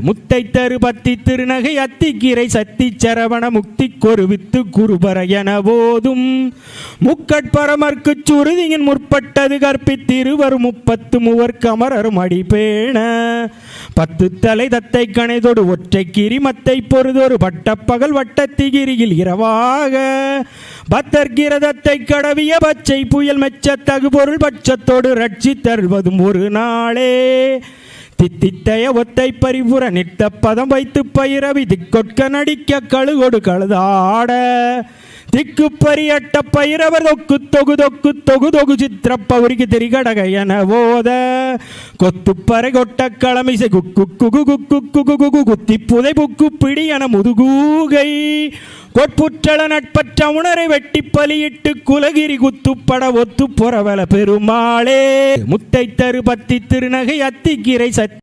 முத்தை தரு பத்தி திருநகை அத்திக்கிரை சத்தி சரவண முக்தி கொருவித்து குருபர என போதும் முக்கட்பரமர்க்கு சுருதியின் முற்பட்டது கற்பித்திருவர் 33 கமரரும் அடிபேண 10 தலை தத்தை கணைதொடு ஒற்றை கிரிமத்தை பொறுதொரு பட்டப்பகல் வட்டத்திகிரியில் இரவாக பத்தர்கிரதத்தை கடவிய பச்சை புயல் மெச்ச தகுபொருள் பட்சத்தோடு ரட்சி தருவதும் ஒரு நாளே தித்தித்தைய ஒத்தை பரிபுற நித்த பதம் வைத்து பயிரவி திக்கொட்க நடிக்க கழுகொடு கழுதாட திக்கு பரியட்ட பயிரவர் தொக்கு தொகு தொக்கு தொகு தொகு சித்திரப்பவரிக்கு திரிகடக என போத கொத்துப்பறை கொட்ட களமிசை குக்கு குகு குக்கு குகு குகு குத்தி புதை புக்கு பிடி என முதுகூகை கொட்புற்றள நட்பற்ற உணரை வெட்டி பலியிட்டு குலகிரி குத்துப்பட ஒத்து புறவல பெருமாளே முத்தை தரு பத்தி திருநகை அத்திக்கிரை சத்தி